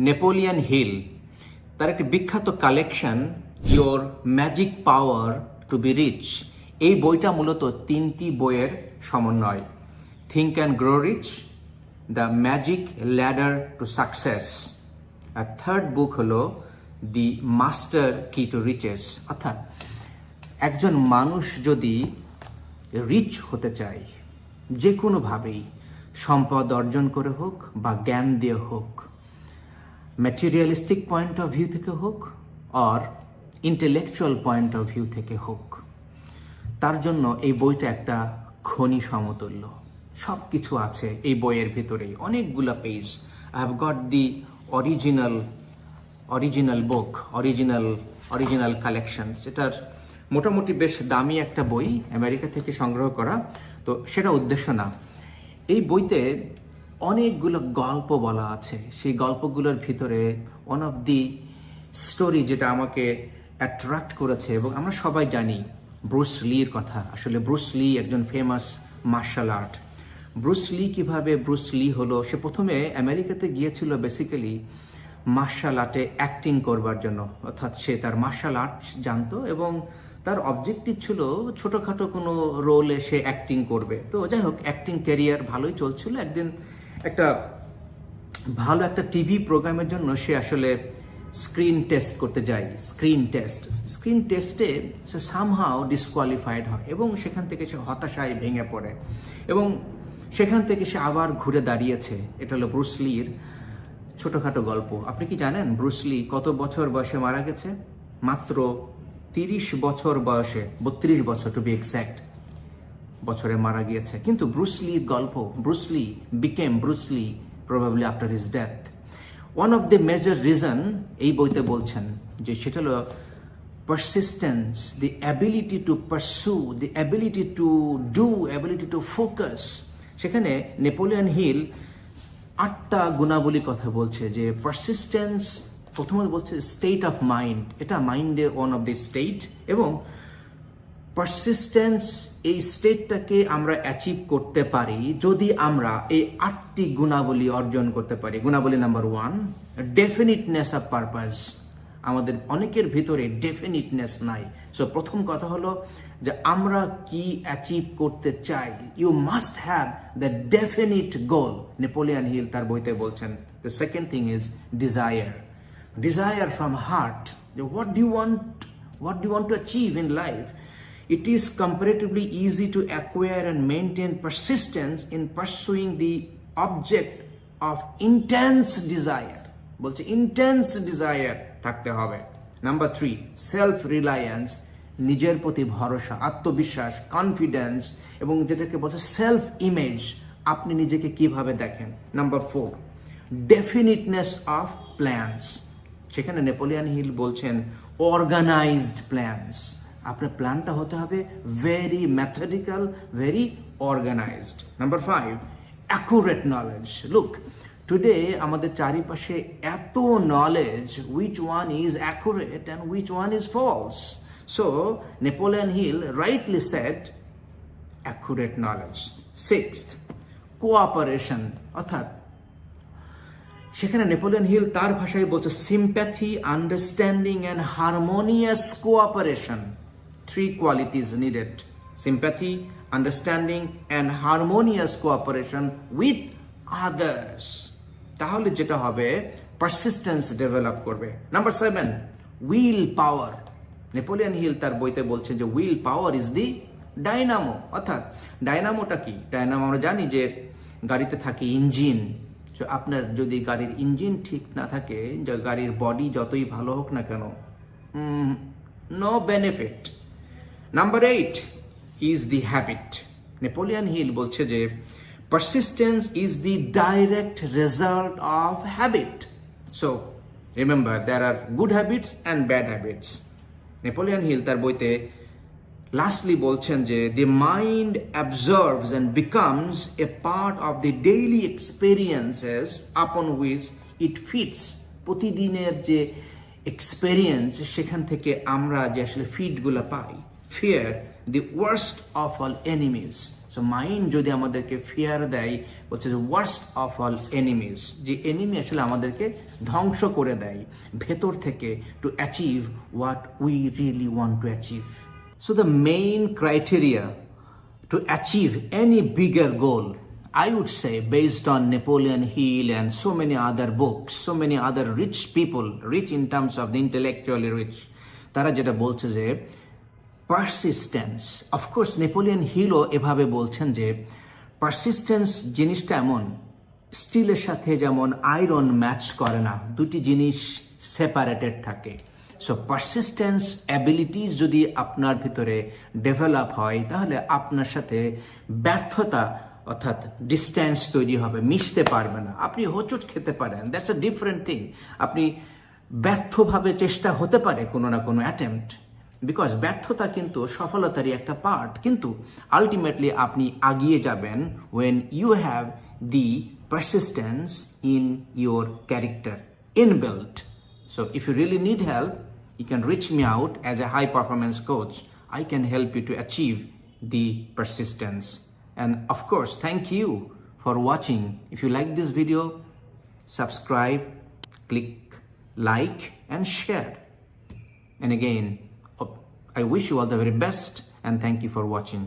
Napoleon Hill তার একটি বিখ্যাত collection your magic power to be rich. এই বইটা মূলত 3টি বইয়ের সমন্বয়: think and grow rich, the magic ladder to success, আর থার্ড বুক হলো the master key to riches. অর্থাৎ একজন মানুষ যদি রিচ হতে চায়, যে কোনোভাবেই, সম্পদ অর্জন করে হোক বা জ্ঞান দিয়ে হোক, ম্যাটেরিয়ালিস্টিক পয়েন্ট অফ ভিউ থেকে হোক আর ইন্টেলেকচুয়াল পয়েন্ট অফ ভিউ থেকে হোক, তার জন্য এই বইটা একটা খনি সমতুল্য। সব কিছু আছে এই বইয়ের ভিতরেই, অনেকগুলো page. I have got the original book, original collections. এটার মোটামুটি বেশ দামি একটা বই, আমেরিকা থেকে সংগ্রহ করা, তো সেটা উদ্দেশ্য না। এই বইতে অনেকগুলো গল্প বলা আছে। সেই গল্পগুলোর ভিতরে ওয়ান অফ দি স্টোরি যেটা আমাকে অ্যাট্রাক্ট করেছে, এবং আমরা সবাই জানি ব্রুস লির কথা। আসলে ব্রুস লি একজন ফেমাস মার্শাল আর্ট। ব্রুস লি কিভাবে ব্রুস লি হলো, সে প্রথমে আমেরিকাতে গিয়েছিল বেসিক্যালি মার্শাল আর্টে অ্যাক্টিং করবার জন্য। অর্থাৎ সে তার মার্শাল আর্ট জানতো এবং তার অবজেক্টিভ ছিল ছোটোখাটো কোনো রোলে সে অ্যাক্টিং করবে। তো যাই হোক, অ্যাক্টিং ক্যারিয়ার ভালোই চলছিল। একদিন একটা ভালো একটা টিভি প্রোগ্রামের জন্য সে আসলে স্ক্রিন টেস্ট করতে যায়। স্ক্রিন টেস্টে সে সামহাও ডিসকোয়ালিফাইড হয় এবং সেখান থেকে সে হতাশায় ভেঙে পড়ে এবং সেখান থেকে সে আবার ঘুরে দাঁড়িয়েছে। এটা হলো ব্রুস লির ছোটোখাটো গল্প। আপনি কি জানেন ব্রুস লি কত বছর বয়সে মারা গেছে? মাত্র 30 বছর বয়সে, 32 বছর টু বি এক্স্যাক্ট বছরে মারা গিয়েছে। কিন্তু ব্রুস লির গল্প, Bruce Lee became Bruce Lee probably after his death. One of the major reason এই বইতে বলছেন যে সেটা হলো persistence, the ability to pursue, the ability to do, ability to focus. সেখানে নেপোলিয়ন হিল 8টা গুণাবলী কথা বলছে। যে পারসিস্টেন্স, প্রথমত বলছে স্টেট অফ মাইন্ড, এটা মাইন্ডের ওয়ান অফ দি স্টেট, এবং পারসিস্টেন্স এই স্টেটটাকে আমরা অ্যাচিভ করতে পারি যদি আমরা এই 8টি গুণাবলী অর্জন করতে পারি। গুণাবলী নাম্বার 1, ডেফিনিটনেস অফ পারপাস। আমাদের অনেকের ভিতরে ডেফিনিটনেস নাই। সো প্রথম কথা হলো যে আমরা কি অ্যাচিভ করতে চাই, you must have the definite goal. Napoleon Hill তার বইতে বলছেন। The second thing is desire from heart. What do you want to achieve in life? It is comparatively easy to acquire and maintain persistence in pursuing the object of intense desire. বলছে intense desire থাকতে হবে। Number 3, self reliance, নিজের প্রতি ভরসা, আত্মবিশ্বাস, confidence, এবং যেটাকে বলছে সেলফ ইমেজ, আপনি নিজেকে কিভাবে দেখেন। Number 4, definiteness of plans। সেখানে নেপোলিয়ন হিল বলছেন অর্গানাইজড প্ল্যানস। আপনার প্ল্যানটা হতে হবে very methodical, very organized. Number 5, accurate knowledge. Look, today আমাদের চারিপাশে এত knowledge, which one is accurate and which one is false. So Napoleon Hill rightly said accurate knowledge. 6th, cooperation. অর্থাৎ সেখানে নেপোলিয়ন হিল তার ভাষায় বলছে sympathy, understanding and harmonious cooperation. 3 qualities needed: sympathy, understanding and harmonious cooperation with others. তাহলে যেটা হবে, persistence develop করবে। Number 7, will power. Napoleon Hill তার বইতে বলছেন যে will power is the dynamo. অর্থাৎ ডাইনামোটা কি? ডাইনামো আমরা জানি যে গাড়িতে থাকে ইঞ্জিন। আপনার যদি গাড়ির ইঞ্জিন ঠিক না থাকে, গাড়ির বডি যতই ভালো হোক না কেন, no benefit. Number 8 is the habit. Napoleon Hill বলছে যে persistence is the direct result of habit. So remember, there are good habits and bad habits. Napoleon Hill তার বইতে লাস্টলি বলছেন যে the mind absorbs and becomes a part of the daily experiences upon which it feeds. প্রতিদিনের যে experience, সেখান থেকে আমরা যে আসলে ফিডগুলো পাই। fear the worst of all enemies. So so mind যদি আমাদেরকে ফিয়ার দেয়, বলছে যে ওয়ার্স্ট অফ অল এনিমিজ, যে এনিমি আসলে আমাদেরকে ধ্বংস করে দেয় ভেতর থেকে, to achieve what we really want to achieve. So the main criteria to achieve any bigger goal, I would say, based on Napoleon Hill and so many other books, so many other rich people, rich in terms of the intellectually rich, তারা যেটা বলছে যে persistence, of course Napoleon হিলও এভাবে বলছেন যে persistence জিনিসটা এমন, স্টিলের সাথে যেমন আয়রন ম্যাচ করে না, দুটি জিনিস সেপারেটেড থাকে। সো পারসিস্টেন্স অ্যাবিলিটিস যদি আপনার ভিতরে ডেভেলপ হয়, তাহলে আপনার সাথে ব্যর্থতা অর্থাৎ ডিস্টেন্স তৈরি হবে, মিশতে পারবে না। আপনি হোঁচট খেতে পারেন, দ্যাটস আ ডিফারেন্ট থিং। আপনি ব্যর্থভাবে চেষ্টা হতে পারে কোনো না কোনো অ্যাটেম্পট, বিকজ ব্যর্থতা কিন্তু সফলতারই একটা পার্ট, কিন্তু আলটিমেটলি আপনি আগিয়ে যাবেন when you have the persistence in your character inbuilt. So if you really need help, you can reach me out as a high performance coach. I can help you to achieve the persistence. And of course, thank you for watching. If you like this video, subscribe, click like and share. And again, I wish you all the very best and thank you for watching.